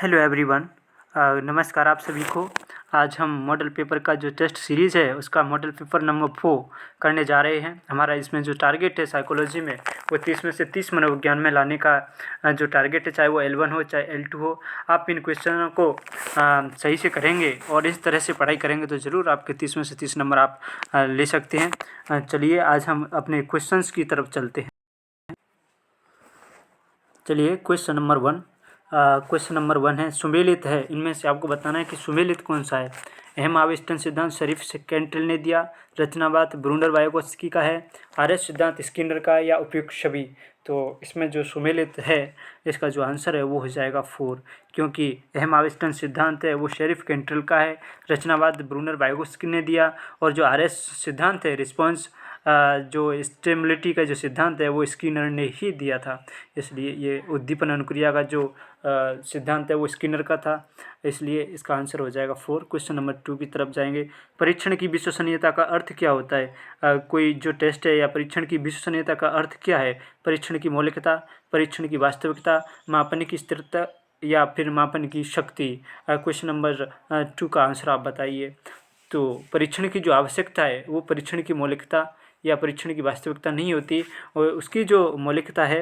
Hello everyone. नमस्कार आप सभी को। आज हम मॉडल पेपर का जो टेस्ट सीरीज़ है उसका मॉडल पेपर नंबर 4 करने जा रहे हैं। हमारा इसमें जो टारगेट है साइकोलॉजी में वो 30 में से 30 मनोविज्ञान में लाने का जो टारगेट है, चाहे वो L1 हो चाहे L2 हो। आप इन क्वेश्चनों को सही से करेंगे और इस तरह से पढ़ाई करेंगे तो ज़रूर आपके 30 में से 30 नंबर आप ले सकते हैं। चलिए आज हम अपने क्वेश्चंस की तरफ चलते हैं। चलिए क्वेश्चन नंबर 1 है, सुमेलित है इनमें से आपको बताना है कि सुमेलित कौन सा है। अहम आवेष्टन सिद्धांत शरीफ कैंट्रेल ने दिया, रचनावाद ब्रूनर वायगोत्स्की का है, आर्यस सिद्धांत स्किनर का है या उपयुक्त सभी। तो इसमें जो सुमेलित है इसका जो आंसर है वो हो जाएगा 4, क्योंकि अहम आवेष्टन सिद्धांत है वो शरीफ कैंट्रेल का है, रचनावाद ब्रूनर वायगोत्स्की ने दिया, और जो आर्यस सिद्धांत है रिस्पॉन्स जो स्टेबिलिटी का जो सिद्धांत है वो स्किनर ने ही दिया था। इसलिए ये उद्दीपन अनुक्रिया का जो सिद्धांत है वो स्किनर का था, इसलिए इसका आंसर हो जाएगा 4। क्वेश्चन नंबर 2 की तरफ जाएंगे। परीक्षण की विश्वसनीयता का अर्थ क्या होता है? कोई जो टेस्ट है या परीक्षण की विश्वसनीयता का अर्थ क्या है? परीक्षण की मौलिकता, परीक्षण की वास्तविकता, मापन की स्थिरता या फिर मापन की शक्ति। क्वेश्चन नंबर 2 का आंसर आप बताइए। तो परीक्षण की जो आवश्यकता है वो परीक्षण की मौलिकता या परीक्षण की वास्तविकता नहीं होती, और उसकी जो मौलिकता है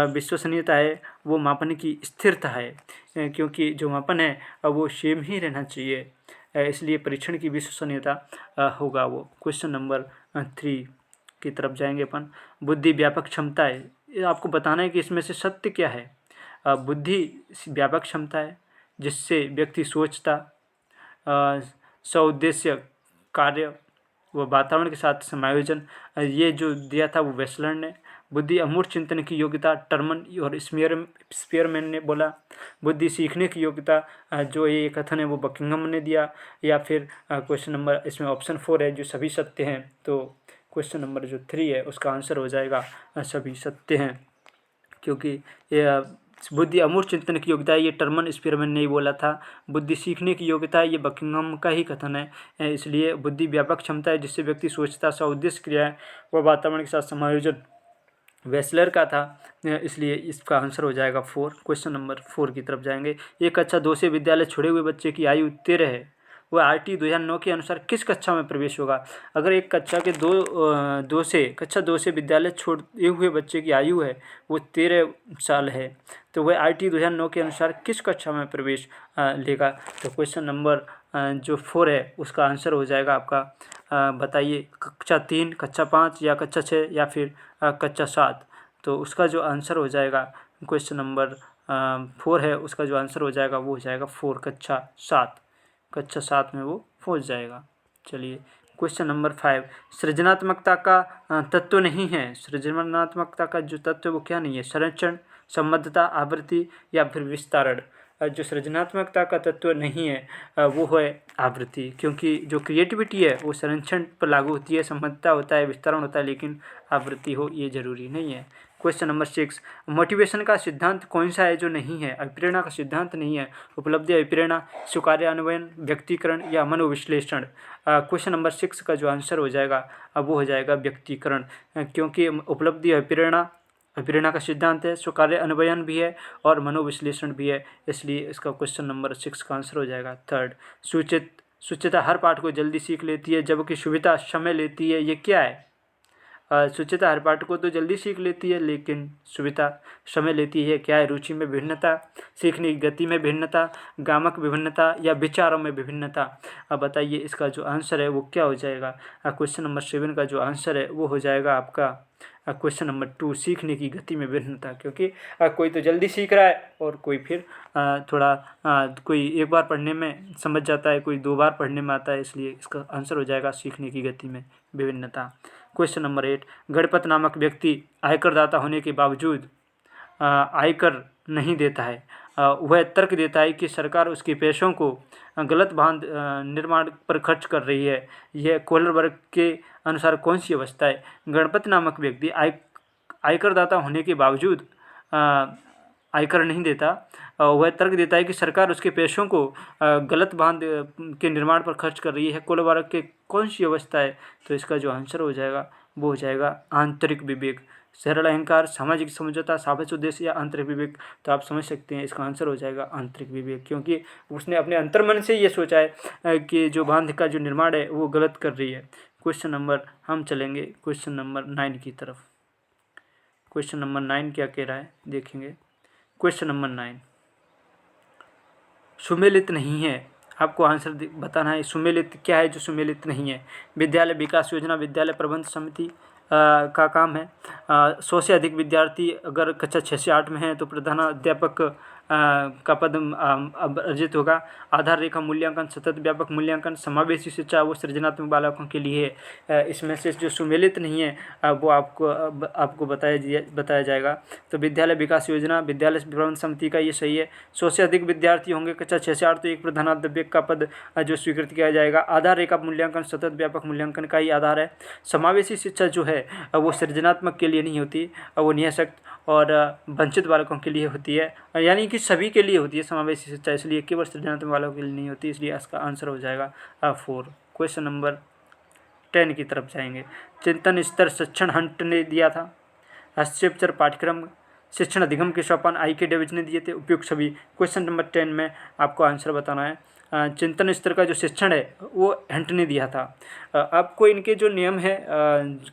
विश्वसनीयता है वो मापन की स्थिरता है, क्योंकि जो मापन है वो सेम ही रहना चाहिए, इसलिए परीक्षण की विश्वसनीयता होगा वो। क्वेश्चन नंबर 3 की तरफ जाएंगे अपन। बुद्धि व्यापक क्षमता है, ये आपको बताना है कि इसमें से सत्य क्या है। बुद्धि व्यापक क्षमता है जिससे व्यक्ति सोचता, सउद्देश्य कार्य व वातावरण के साथ समायोजन, ये जो दिया था वो वेस्लर ने। बुद्धि अमूर्त चिंतन की योग्यता टर्मन और स्पीयरमैन ने बोला। बुद्धि सीखने की योग्यता जो ये कथन है वो बकिंघम ने दिया। या फिर क्वेश्चन नंबर इसमें ऑप्शन 4 है जो सभी सत्य हैं, तो क्वेश्चन नंबर जो 3 है उसका आंसर हो जाएगा सभी सत्य हैं, क्योंकि ये बुद्धि अमूर्त चिंतन की योग्यता है ये टर्मन स्पीयरमैन ने ही बोला था। बुद्धि सीखने की योग्यता है ये बकिंघम का ही कथन है। इसलिए बुद्धि व्यापक क्षमता है जिससे व्यक्ति सोचता, सउद्देश्य क्रियाएं व वातावरण के साथ समायोजन वेस्लर का था, इसलिए इसका आंसर हो जाएगा 4। क्वेश्चन नंबर 4 की तरफ जाएंगे। एक कक्षा 2 से विद्यालय छोड़े हुए बच्चे की आयु 13 है, वह RT 2009 के अनुसार किस कक्षा में प्रवेश होगा? अगर एक कक्षा के कक्षा 2 से विद्यालय छोड़े हुए बच्चे की आयु है वो 13 साल है, तो वह RT 2009 के अनुसार किस कक्षा में प्रवेश लेगा? तो क्वेश्चन नंबर जो 4 है उसका आंसर हो जाएगा आपका, बताइए, कक्षा 3, कक्षा 5 या कक्षा 6 या फिर कक्षा 7। तो उसका जो आंसर हो जाएगा क्वेश्चन नंबर 4 है, उसका जो आंसर हो जाएगा वो हो जाएगा 4, कक्षा 7 में वो पहुंच जाएगा। चलिए क्वेश्चन नंबर 5, सृजनात्मकता का तत्व नहीं है। सृजनात्मकता का जो तत्व है वो क्या नहीं है? संरक्षण, संबद्धता, आवृत्ति या फिर विस्तारण। जो सृजनात्मकता का तत्व नहीं है वो है आवृत्ति, क्योंकि जो क्रिएटिविटी है वो संरक्षण पर लागू होती है, संबद्धता होता है, विस्तारण होता है, लेकिन आवृत्ति हो ये जरूरी नहीं है। क्वेश्चन नंबर 6, मोटिवेशन का सिद्धांत कौन सा है जो नहीं है? अभिप्रेरणा का सिद्धांत नहीं है। उपलब्धि, अभिप्रेरणा, स्वीकार्य अन्वयन, व्यक्तिकरण या मनोविश्लेषण। क्वेश्चन नंबर 6 का जो आंसर हो जाएगा वो हो जाएगा व्यक्तिकरण, क्योंकि उपलब्धि अभिप्रेरणा का सिद्धांत है, स्वीकार्य अन्वयन भी है और मनोविश्लेषण भी है, इसलिए इसका क्वेश्चन नंबर 6 का आंसर हो जाएगा 3rd। सुचिता हर पाठ को जल्दी सीख लेती है जबकि सुविधा समय लेती है, ये क्या है? सुचिता हर पाठ को तो जल्दी सीख लेती है लेकिन सुविधा समय लेती है, क्या है? रुचि में भिन्नता, सीखने की गति में भिन्नता, गामक विभिन्नता या विचारों में विभिन्नता। अब बताइए इसका जो आंसर है वो क्या हो जाएगा? क्वेश्चन नंबर 7 का जो आंसर है वो हो जाएगा आपका क्वेश्चन नंबर 2, सीखने की गति में भिन्नता, क्योंकि कोई तो जल्दी सीख रहा है और कोई फिर थोड़ा कोई एक बार पढ़ने में समझ जाता है, कोई 2 बार पढ़ने में आता है, इसलिए इसका आंसर हो जाएगा सीखने की गति में विभिन्नता। क्वेश्चन नंबर 8, गणपत नामक व्यक्ति आयकरदाता होने के बावजूद आयकर नहीं देता है। वह तर्क देता है कि सरकार उसके पैसों को गलत बांध निर्माण पर खर्च कर रही है। यह कोहलर वर्ग के अनुसार कौन सी अवस्था है? गणपत नामक व्यक्ति आयकरदाता होने के बावजूद आयकर नहीं देता, वह तर्क देता है कि सरकार उसके पैसों को गलत बांध के निर्माण पर खर्च कर रही है। कोहलर वर्ग के कौन सी अवस्था है? तो इसका जो आंसर हो जाएगा वो हो जाएगा आंतरिक विवेक, सरल अहंकार, सामाजिक समझौता, सापेक्ष उद्देश्य या आंतरिक विवेक। तो आप समझ सकते हैं इसका आंसर हो जाएगा आंतरिक विवेक, क्योंकि उसने अपने अंतर्मन से ये सोचा है कि जो बांध का जो निर्माण है वो गलत कर रही है। क्वेश्चन नंबर हम चलेंगे क्वेश्चन नंबर 9 की तरफ। क्वेश्चन नंबर 9 क्या कह रहा है देखेंगे। क्वेश्चन नंबर 9 सुमेलित नहीं है, आपको आंसर बताना है। सुमेलित क्या है जो सुमेलित नहीं है? विद्यालय विकास योजना, विद्यालय प्रबंध समिति का काम है। 100 से अधिक विद्यार्थी अगर कक्षा 6 से 8 में है तो प्रधानाध्यापक का पद अर्जित होगा। आधार रेखा मूल्यांकन, सतत व्यापक मूल्यांकन, समावेशी शिक्षा वो सृजनात्मक बालकों के लिए है। इसमें से जो सुमेलित नहीं है वो आपको बताया जाएगा। तो विद्यालय विकास योजना, विद्यालय प्रबंध समिति का ये सही है। 100 से अधिक विद्यार्थी होंगे कक्षा 6 से 8 तो एक प्रधानाध्यापक का पद जो स्वीकृत किया जाएगा। आधार रेखा मूल्यांकन सतत व्यापक मूल्यांकन का ही आधार है। समावेशी शिक्षा जो है वो सृजनात्मक के लिए नहीं होती, वो निःशक्त और वंचित बालकों के लिए होती है, यानी कि सभी के लिए होती है समावेशी शिक्षा, इसलिए केवल सृजनात्मक बालकों के लिए नहीं होती, इसलिए इसका आंसर हो जाएगा 4। क्वेश्चन नंबर 10 की तरफ जाएंगे। चिंतन स्तर शिक्षण हंट ने दिया था। हस्तक्षेपचर पाठ्यक्रम शिक्षण अधिगम के सोपान IK डेविज ने दिए थे। उपयुक्त सभी। क्वेश्चन नंबर 10 में आपको आंसर बताना है। चिंतन स्तर का जो शिक्षण है वो हंट ने दिया था। आपको इनके जो नियम है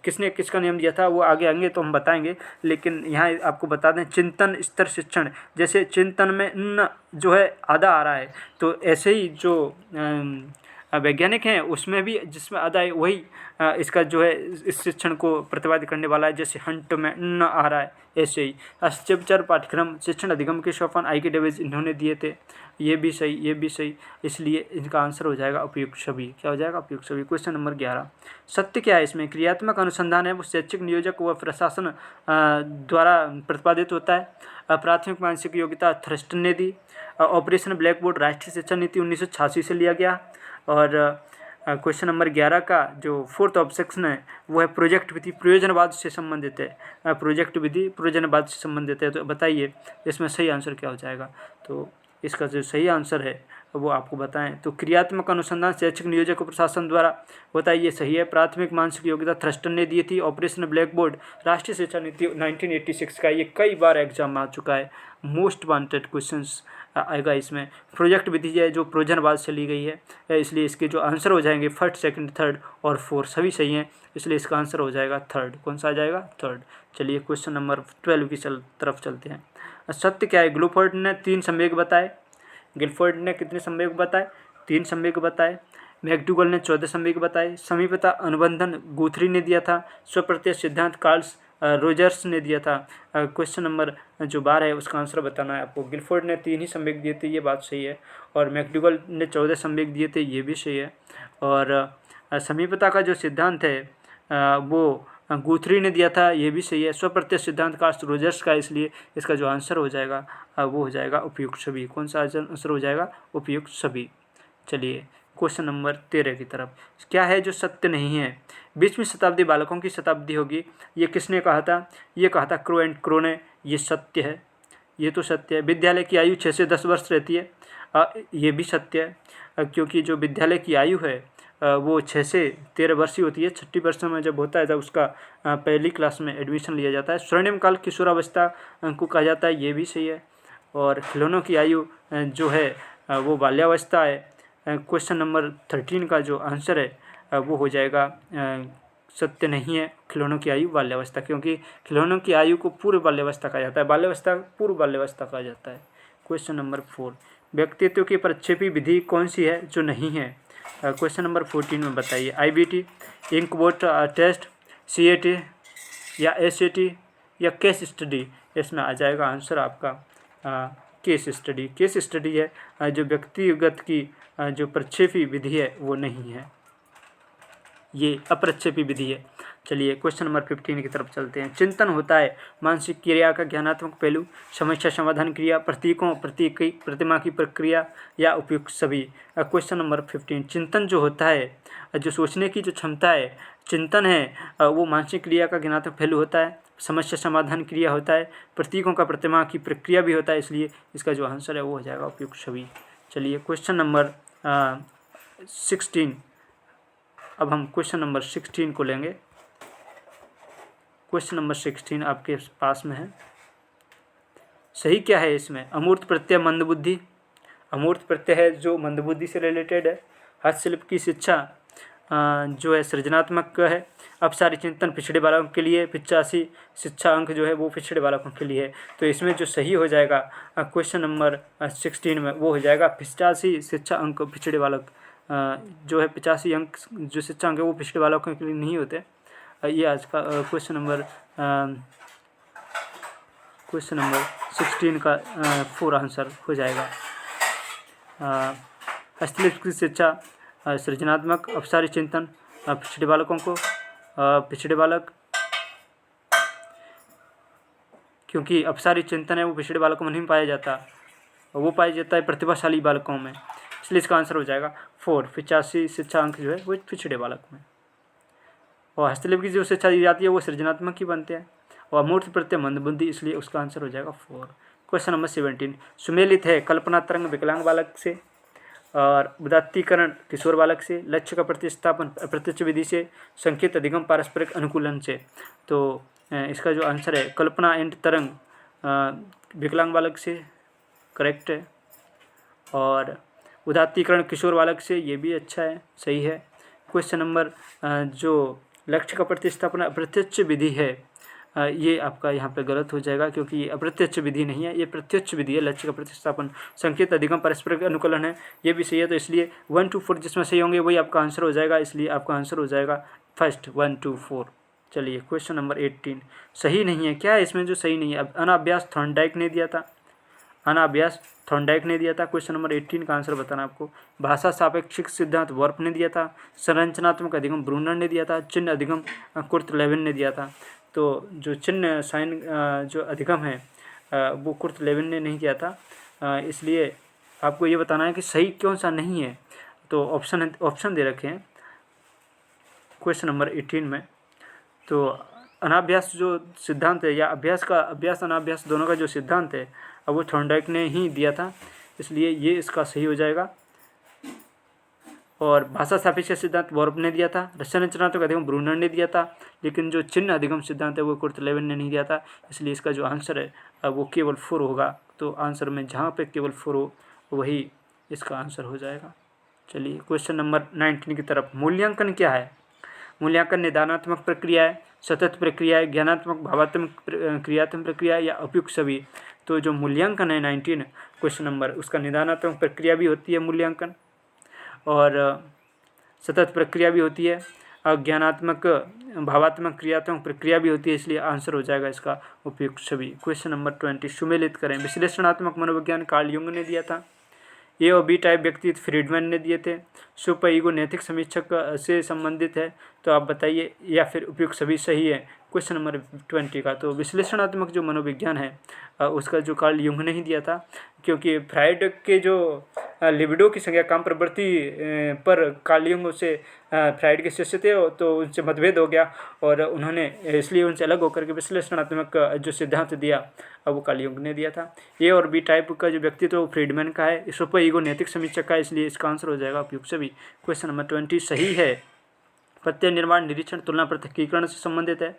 किसने किसका नियम दिया था वो आगे आएंगे तो हम बताएंगे, लेकिन यहाँ आपको बता दें चिंतन स्तर शिक्षण, जैसे चिंतन में न जो है आधा आ रहा है तो ऐसे ही जो वैज्ञानिक हैं उसमें भी जिसमें आधा है वही इसका जो है इस शिक्षण को प्रतिपादित करने वाला है, जैसे हंट में न आ रहा है ऐसे ही। हस्तक्षेपचर पाठ्यक्रम शिक्षण अधिगम के सोपान IK डेविज इन्होंने दिए थे, ये भी सही ये भी सही, इसलिए इनका आंसर हो जाएगा उपयुक्त सभी। क्या हो जाएगा? उपयुक्त सभी। क्वेश्चन नंबर 11 सत्य क्या है इसमें? क्रियात्मक अनुसंधान है वो शैक्षिक नियोजक व प्रशासन द्वारा प्रतिपादित होता है। प्राथमिक मानसिक योग्यता थ्रस्ट ने दी। ऑपरेशन ब्लैक बोर्ड राष्ट्रीय शिक्षा नीति 1986 से लिया गया। और क्वेश्चन नंबर 11 का जो 4th ऑब्जेक्शन है वो है प्रोजेक्ट विधि प्रयोजनवाद से संबंधित है। प्रोजेक्ट विधि प्रयोजनवाद से संबंधित है, तो बताइए इसमें सही आंसर क्या हो जाएगा? तो इसका जो सही आंसर है वो आपको बताएं। तो क्रियात्मक अनुसंधान शैक्षिक नियोजक प्रशासन द्वारा होता है, ये सही है। प्राथमिक मानसिक योग्यता थ्रस्टन ने दी थी। ऑपरेशन ब्लैक बोर्ड राष्ट्रीय शिक्षा नीति 1986 का, ये कई बार एग्जाम आ चुका है, मोस्ट वांटेड क्वेश्चंस आएगा इसमें। प्रोजेक्ट विधि है जो प्रयोजनवाद से ली गई है, इसलिए इसके जो आंसर हो जाएंगे 1st, 2nd, 3rd और 4 सभी सही हैं, इसलिए इसका आंसर हो जाएगा 3rd। कौन सा आ जाएगा? 3rd। चलिए क्वेश्चन नंबर 12 की तरफ चलते हैं। सत्य क्या है? ग्लूफोर्ड ने 3 संवेग बताए। गिलफोर्ड ने कितने संवेग बताए? 3 संवेग बताए। मैकडूगल ने 14 संवेग बताए। समीपता अनुबंधन गुथरी ने दिया था। स्वप्रत्यय सिद्धांत कार्ल रोजर्स ने दिया था। क्वेश्चन नंबर जो 12 है उसका आंसर बताना है आपको। गिलफोर्ड ने 3 ही संवेग दिए थे, ये बात सही है, और मैकडूगल ने 14 संवेग दिए थे, ये भी सही है। और समीपता का जो सिद्धांत है वो गुथरी ने दिया था, ये भी सही है। स्वप्रत्यय सिद्धांत कार्ल रोजर्स का, इसलिए इसका जो आंसर हो जाएगा वो हो जाएगा उपयुक्त सभी। कौन सा आंसर हो जाएगा? उपयुक्त सभी। चलिए क्वेश्चन नंबर 13 की तरफ। क्या है जो सत्य नहीं है? 20वीं शताब्दी बालकों की शताब्दी होगी, ये किसने कहा था? ये कहा था क्रो एंड क्रो ने। ये सत्य है, ये तो सत्य है। विद्यालय की आयु 6 से 10 वर्ष रहती है, ये भी सत्य है, क्योंकि जो विद्यालय की आयु है वो 6 से 13 वर्ष ही होती है। 6ठी वर्ष में जब होता है तब उसका पहली क्लास में एडमिशन लिया जाता है। स्वर्णिम काल किशोरावस्था को कहा जाता है, ये भी सही है। और खिलौनों की आयु जो है वो बाल्यावस्था है। क्वेश्चन नंबर 13 का जो आंसर है वो हो जाएगा सत्य नहीं है खिलौनों की आयु बाल्यावस्था, क्योंकि खिलौनों की आयु को पूर्व बाल्यावस्था कहा जाता है, बाल्यावस्था पूर्व बाल्यावस्था कहा जाता है। क्वेश्चन नंबर 4 व्यक्तित्व की प्रक्षेपी विधि कौन सी है जो नहीं है? क्वेश्चन नंबर 14 में बताइए। IBT, इंकबोट टेस्ट, CAT या SAT या केस स्टडी? इसमें आ जाएगा आंसर आपका केस स्टडी। केस स्टडी है जो व्यक्तिगत की जो प्रक्षेपी विधि है वो नहीं है, ये अप्रक्षेपी विधि है। चलिए क्वेश्चन नंबर 15 की तरफ चलते हैं। चिंतन होता है मानसिक क्रिया का ज्ञानात्मक पहलू, समस्या समाधान क्रिया, प्रतीकों प्रतीक प्रतिमा की प्रक्रिया या उपयुक्त सभी। क्वेश्चन नंबर 15 चिंतन जो होता है, जो सोचने की जो क्षमता है, चिंतन है वो मानसिक क्रिया का ज्ञानात्मक पहलू होता है, समस्या समाधान क्रिया होता है, प्रतीकों का प्रतिमा की प्रक्रिया भी होता है, इसलिए इसका जो आंसर है वो हो जाएगा उपयुक्त सभी। चलिए क्वेश्चन नंबर 16, अब हम क्वेश्चन नंबर 16 को लेंगे। क्वेश्चन नंबर 16 आपके पास में है। सही क्या है इसमें? अमूर्त प्रत्यय मंदबुद्धि। अमूर्त प्रत्यय है जो मंदबुद्धि से रिलेटेड है। हस्तशिल्प की शिक्षा जो है सृजनात्मक है। अपसारी चिंतन पिछड़े बालकों के लिए। 85 शिक्षा अंक जो है वो पिछड़े बालकों के लिए है। तो इसमें जो सही हो जाएगा क्वेश्चन नंबर 16 में वो हो जाएगा 85 शिक्षा अंक पिछड़े बालक जो है 85 अंक जो शिक्षा अंक है वो पिछड़े बालकों के लिए नहीं होते। ये आज का क्वेश्चन नंबर 16 का 4 आंसर हो जाएगा। हस्तशिल्प की शिक्षा सृजनात्मक, अपसारी चिंतन पिछड़े बालकों को पिछड़े बालक, क्योंकि अपसारी चिंतन है वो पिछड़े बालकों में नहीं पाया जाता, वो पाया जाता है प्रतिभाशाली बालकों में, इसलिए इसका आंसर हो जाएगा 4। 85 शिक्षा अंक जो है वो पिछड़े बालक में। और हस्तशिल्प की जो शिक्षा दी जाती है वो सृजनात्मक ही बनते हैं। और अमूर्त प्रत्यय मंदबुद्धि, इसलिए उसका आंसर हो जाएगा 4। क्वेश्चन नंबर 17 सुमेलित है कल्पना तरंग विकलांग बालक से और उदात्तीकरण किशोर बालक से, लक्ष्य का प्रतिस्थापन अप्रत्यक्ष विधि से, संकेत अधिगम पारस्परिक अनुकूलन से। तो इसका जो आंसर है कल्पना एंड तरंग विकलांग बालक से करेक्ट है। और उदात्तीकरण किशोर बालक से, ये भी अच्छा है, सही है। क्वेश्चन नंबर जो लक्ष्य का प्रतिस्थापन अप्रत्यक्ष विधि है ये आपका यहाँ पे गलत हो जाएगा, क्योंकि ये अप्रत्यक्ष विधि नहीं है, ये प्रत्यक्ष विधि है। लक्ष्य का प्रतिस्थापन संकेत अधिगम पारस्परिक अनुकूलन है, ये भी सही है। तो इसलिए 1 to 4 जिसमें सही होंगे वही आपका आंसर हो जाएगा, इसलिए आपका आंसर हो जाएगा फर्स्ट 1 to 4। चलिए क्वेश्चन नंबर 18 सही नहीं है। क्या है इसमें जो सही नहीं है? अब अनाभ्यास थॉर्नडाइक ने दिया था, अनाभ्यास थॉर्नडाइक ने दिया था। क्वेश्चन नंबर 18 का आंसर बताना आपको। भाषा सापेक्षिक सिद्धांत वर्फ ने दिया था। संरचनात्मक अधिगम ब्रूनर ने दिया था। चिन्ह अधिगम कुर्ट लेविन ने दिया था। तो जो चिन्ह साइन जो अधिगम है वो कुर्ट लेविन ने नहीं किया था, इसलिए आपको ये बताना है कि सही कौन सा नहीं है। तो ऑप्शन दे रखे हैं क्वेश्चन नंबर 18 में। तो अनाभ्यास जो सिद्धांत है या अभ्यास अनाभ्यास दोनों का जो सिद्धांत है अब वो थॉर्नडाइक ने ही दिया था, इसलिए ये इसका सही हो जाएगा। और भाषा सापेक्ष सिद्धांत वॉर्फ ने दिया था। संरचनात्मक अधिगम ब्रूनर ने दिया था, लेकिन जो चिन्ह अधिगम सिद्धांत है वो कुर्ट लेविन ने नहीं दिया था, इसलिए इसका जो आंसर है वो केवल 4 होगा। तो आंसर में जहाँ पे केवल 4 हो वही इसका आंसर हो जाएगा। चलिए क्वेश्चन नंबर 19 की तरफ। मूल्यांकन क्या है? मूल्यांकन निदानात्मक प्रक्रिया है, सतत प्रक्रिया है, ज्ञानात्मक भावात्मक क्रियात्मक प्रक्रिया या उपयुक्त सभी। तो जो मूल्यांकन है 19 क्वेश्चन नंबर, उसका निदानात्मक प्रक्रिया भी होती है मूल्यांकन, और सतत प्रक्रिया भी होती है, और ज्ञानात्मक भावात्मक क्रियात्मक प्रक्रिया भी होती है, इसलिए आंसर हो जाएगा इसका उपयुक्त सभी। क्वेश्चन नंबर 20 सुमेलित करें। विश्लेषणात्मक मनोविज्ञान कार्ल युंग ने दिया था। ए और बी टाइप व्यक्तित्व फ्रीडमैन ने दिए थे। सुपर ईगो नैतिक समीक्षक से संबंधित है, तो आप बताइए, या फिर उपयुक्त सभी सही है क्वेश्चन नंबर 20 का। तो विश्लेषणात्मक जो मनोविज्ञान है उसका जो कार्ल युंग ने ही दिया था, क्योंकि फ्राइड के जो लिबिडो की संज्ञा काम प्रवृत्ति पर कार्ल युंग से फ्राइड के शिष्य थे, तो उनसे मतभेद हो गया और उन्होंने इसलिए उनसे अलग होकर के विश्लेषणात्मक जो सिद्धांत दिया वो कार्ल युंग ने दिया था। ए और बी टाइप का जो व्यक्तित्व वो फ्रीडमैन का है। सुपर ईगो नैतिक समीक्षक का है, इसलिए इसका आंसर हो जाएगा उपयुक्त सभी। क्वेश्चन नंबर 20 सही है। प्रत्यय निर्माण निरीक्षण तुलना पृथक्कीकरण से संबंधित है,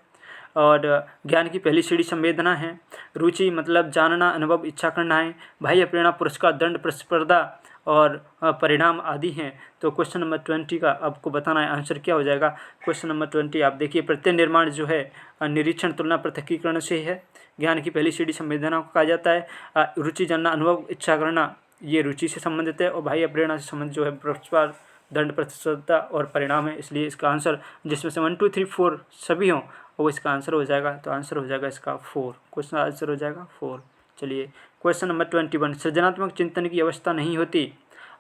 और ज्ञान की पहली सीढ़ी संवेदना है। रुचि मतलब जानना, अनुभव, इच्छा करना है। बाह्य प्रेरणा, पुरस्कार, दंड, प्रतिस्पर्धा और परिणाम आदि हैं। तो क्वेश्चन नंबर 20 का आपको बताना है आंसर क्या हो जाएगा। क्वेश्चन नंबर 20 आप देखिए, प्रत्यय निर्माण जो है निरीक्षण तुलना पृथक्कीकरण से है। ज्ञान की पहली सीढ़ी संवेदना को कहा जाता है। रुचि जानना, अनुभव, इच्छा करना, ये रुचि से संबंधित है, और बाह्य प्रेरणा से संबंधित जो है पुरस्कार, दंड, प्रतिस्पर्धा और परिणाम है, इसलिए इसका आंसर जिसमें से 1 2 3 4 सभी हों वो इसका आंसर हो जाएगा। तो आंसर हो जाएगा इसका 4। क्वेश्चन आंसर हो जाएगा 4। चलिए क्वेश्चन नंबर 21 सृजनात्मक चिंतन की अवस्था नहीं होती।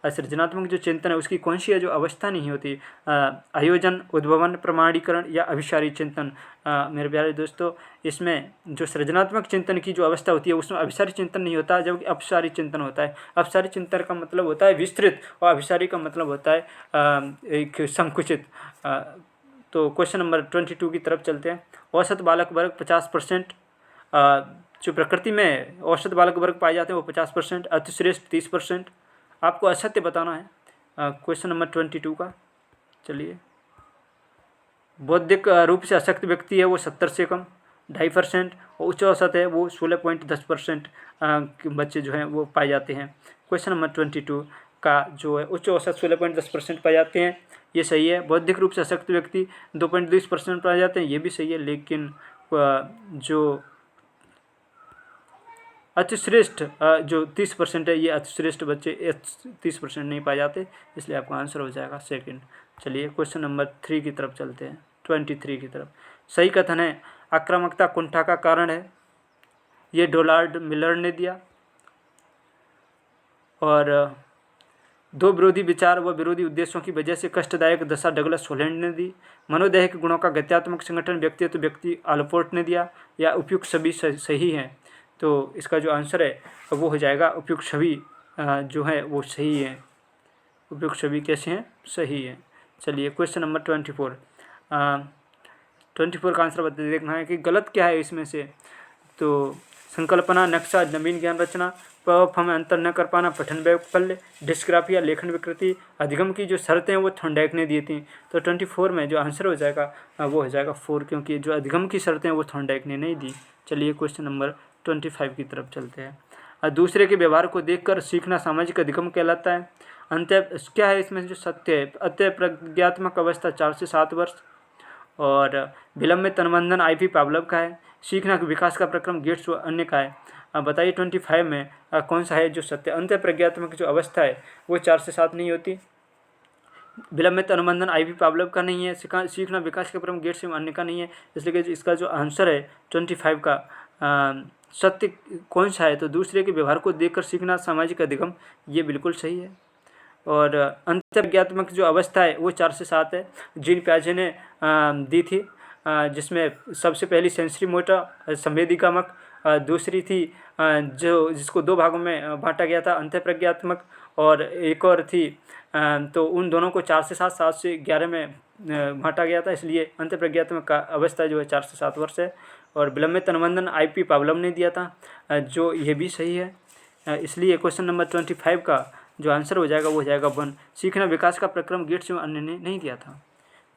सृजनात्मक जो चिंतन है उसकी कौन सी है जो अवस्था नहीं होती? आयोजन, उद्भवन, प्रमाणीकरण या अभिसारी चिंतन। मेरे प्यारे दोस्तों, इसमें जो सृजनात्मक चिंतन की जो अवस्था होती है उसमें अभिसारी चिंतन नहीं होता, जबकि अपसारी चिंतन होता है। अपसारी चिंतन का मतलब होता है विस्तृत, और अभिसारी का मतलब होता है एक संकुचित। तो क्वेश्चन नंबर 22 की तरफ चलते हैं। औसत बालक वर्ग 50%, जो प्रकृति में औसत बालक वर्ग पाए जाते हैं वो 50%, अतिश्रेष्ठ 30%। आपको असत्य बताना है क्वेश्चन नंबर 22 का। चलिए, बौद्धिक रूप से अशक्त व्यक्ति है वो 70 से कम, 2.5%, और उच्च औसत है वो 16.10% बच्चे जो हैं वो पाए जाते हैं। क्वेश्चन नंबर 22 का जो है उच्च औसत 16.10% पाए जाते हैं, ये सही है। बौद्धिक रूप से अशक्त व्यक्ति 2.20% पाए जाते हैं, ये भी सही है। लेकिन जो अतिश्रेष्ठ जो 30% है, ये अतिश्रेष्ठ बच्चे 30% नहीं पाए जाते, इसलिए आपका आंसर हो जाएगा सेकंड। चलिए क्वेश्चन नंबर 3 की तरफ चलते हैं, 23 की तरफ। सही कथन है आक्रामकता कुंठा का कारण है, ये डोनाल्ड मिलर ने दिया। और दो विरोधी विचार व विरोधी उद्देश्यों की वजह से कष्टदायक दशा डगलस होलैंड ने दी। मनोदैहिक गुणों का गत्यात्मक संगठन व्यक्तित्व व्यक्ति आलपोर्ट ने दिया, या उपयुक्त सभी सही हैं। तो इसका जो आंसर है वो हो जाएगा उपयुक्त सभी जो है वो सही है। उपयुक्त सभी कैसे हैं? सही है। चलिए क्वेश्चन नंबर 24 का आंसर देखना है कि गलत क्या है इसमें से। तो संकल्पना, नक्शा, नवीन ज्ञान रचना, प्रभाव में अंतर न कर पाना, पठन वैकल्य, डिस्ग्राफिया, लेखन विकृति, अधिगम की जो शर्तें हैं वो थॉर्नडाइक ने दी थी। तो 24 में जो आंसर हो जाएगा वो हो जाएगा 4, क्योंकि जो अधिगम की शर्तें हैं वो थॉर्नडाइक ने नहीं दी। चलिए क्वेश्चन नंबर 25 की तरफ चलते हैं। दूसरे के व्यवहार को देखकर सीखना सामाजिक अधिगम कहलाता है। अंत्य क्या है इसमें जो सत्य है? अत्य प्रज्ञात्मक अवस्था 4 से 7 वर्ष, और विलंब में तनबंधन आईवी पावलव का है। सीखना विकास का प्रक्रम गेट्स व अन्य का है। अब बताइए 25 में कौन सा है जो सत्य? अंत्य प्रज्ञात्मक जो अवस्था है वो 4 से 7 नहीं होती। विलंब में तनबंधन आईवी पावलव का नहीं है। सीखना विकास का प्रक्रम गेट्स एवं अन्य का नहीं है। इसलिए कि इसका जो आंसर है 25 का सत्य कौन सा है? तो दूसरे के व्यवहार को देखकर सीखना सामाजिक अधिगम, ये बिल्कुल सही है। और अंतर्ज्ञात्मक जो अवस्था है वो 4 से 7 है। जीन प्याजे ने दी थी, जिसमें सबसे पहली सेंसरी मोटर संवेदीकामक, दूसरी थी जो जिसको 2 भागों में बांटा गया था अंतःप्रज्ञात्मक, और एक और थी तो उन दोनों को 4 से 7, 7 से 11 में बांटा गया था। इसलिए अंतःप्रज्ञात्मक का अवस्था जो है 4 से 7 वर्ष है। और विलंब में तनबंधन आईपी पावलव ने दिया था, जो ये भी सही है। इसलिए क्वेश्चन नंबर 25 का जो आंसर हो जाएगा वो हो जाएगा 1। सीखना विकास का प्रक्रम गेट्स एवं अन्य ने नहीं दिया था।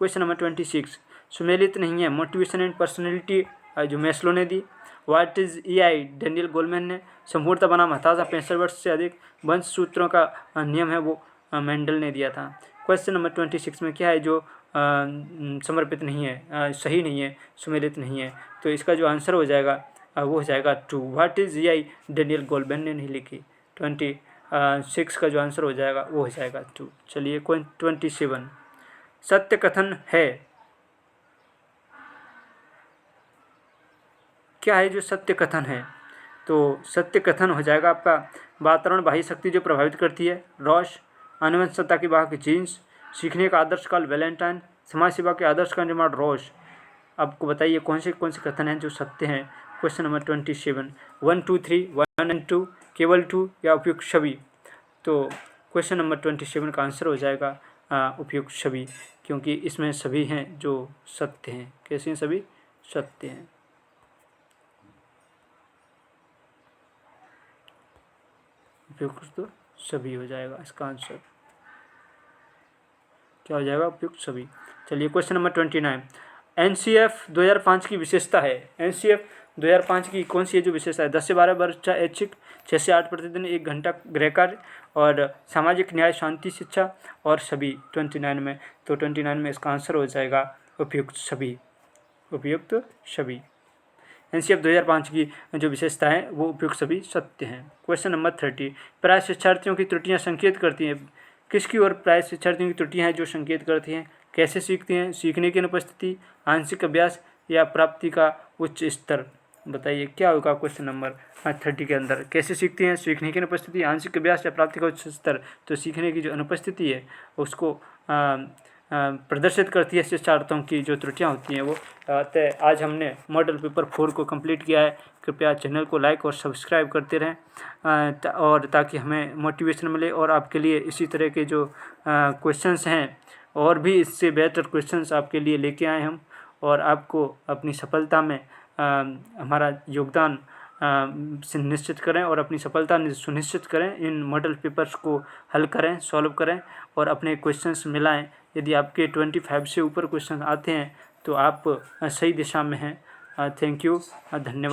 क्वेश्चन नंबर 26 सुमेलित नहीं है। मोटिवेशन एंड पर्सनैलिटी जो मैस्लो ने दी। What is EI Daniel Goleman ने। संपूर्णता बनाम हताशा 65 वर्ष से अधिक। वंश सूत्रों का नियम है वो मेंडल ने दिया था। क्वेश्चन नंबर 26 में क्या है जो समर्पित नहीं है, सही नहीं है, सुमेलित नहीं है। तो इसका जो आंसर हो जाएगा वो हो जाएगा 2। What is EI Daniel Goleman ने नहीं लिखी। 26 का जो आंसर हो जाएगा वो हो जाएगा 2। चलिए 27 सत्य कथन है। क्या है जो सत्य कथन है? तो सत्य कथन हो जाएगा आपका वातावरण बाह्य शक्ति जो प्रभावित करती है, रॉश, आनुवंशिकता की वाहक जीन्स, सीखने का आदर्श काल वैलेंटाइन, समाज सेवा के आदर्श का निर्माण रॉश। आपको बताइए कौन से कथन हैं जो सत्य हैं। क्वेश्चन नंबर 27 1, 2, 3, 1 and 2, केवल 2 या उपयुक्त सभी। तो क्वेश्चन नंबर 27 का आंसर हो जाएगा उपयुक्त सभी, क्योंकि इसमें सभी हैं जो सत्य हैं। कैसे हैं? सभी सत्य हैं। उपयुक्त तो सभी हो जाएगा, इसका आंसर क्या हो जाएगा? उपयुक्त सभी। चलिए क्वेश्चन नंबर 29 NCF 2005 की विशेषता है। NCF 2005 की कौन सी है जो विशेषता है? 10 से 12 वर्ष ऐच्छिक, 6 से 8 प्रतिदिन 1 घंटा गृह कार्य, और सामाजिक न्याय, शांति, शिक्षा, और सभी 29 में। तो 29 में इसका आंसर हो जाएगा उपयुक्त सभी। उपयुक्त सभी। NCF 2005 की जो विशेषता है वो उपयुक्त सभी सत्य हैं। क्वेश्चन नंबर 30 प्राय शिक्षार्थियों की त्रुटियां संकेत करती हैं। किसकी ओर प्राय शिक्षार्थियों की त्रुटियां हैं जो संकेत करती हैं? कैसे सीखते हैं? सीखने की अनुपस्थिति, आंशिक अभ्यास, या प्राप्ति का उच्च स्तर। बताइए क्या होगा क्वेश्चन नंबर 30 के अंदर? कैसे सीखते हैं, सीखने की अनुपस्थिति, आंशिक अभ्यास, या प्राप्ति का उच्च स्तर। तो सीखने की जो अनुपस्थिति है उसको प्रदर्शित करती है शिक्षार्थियों की जो त्रुटियां होती हैं वो। अतः आज हमने मॉडल पेपर 4 को कंप्लीट किया है। कृपया चैनल को लाइक और सब्सक्राइब करते रहें, और ताकि हमें मोटिवेशन मिले, और आपके लिए इसी तरह के जो क्वेश्चंस हैं और भी इससे बेहतर क्वेश्चंस आपके लिए लेके आए हम, और आपको अपनी सफलता में हमारा योगदान सुनिश्चित करें, और अपनी सफलता सुनिश्चित करें। इन मॉडल पेपर्स को हल करें, सॉल्व करें, और अपने क्वेश्चंस मिलाएं। यदि आपके 25 से ऊपर क्वेश्चन आते हैं तो आप सही दिशा में हैं। थैंक यू, धन्यवाद।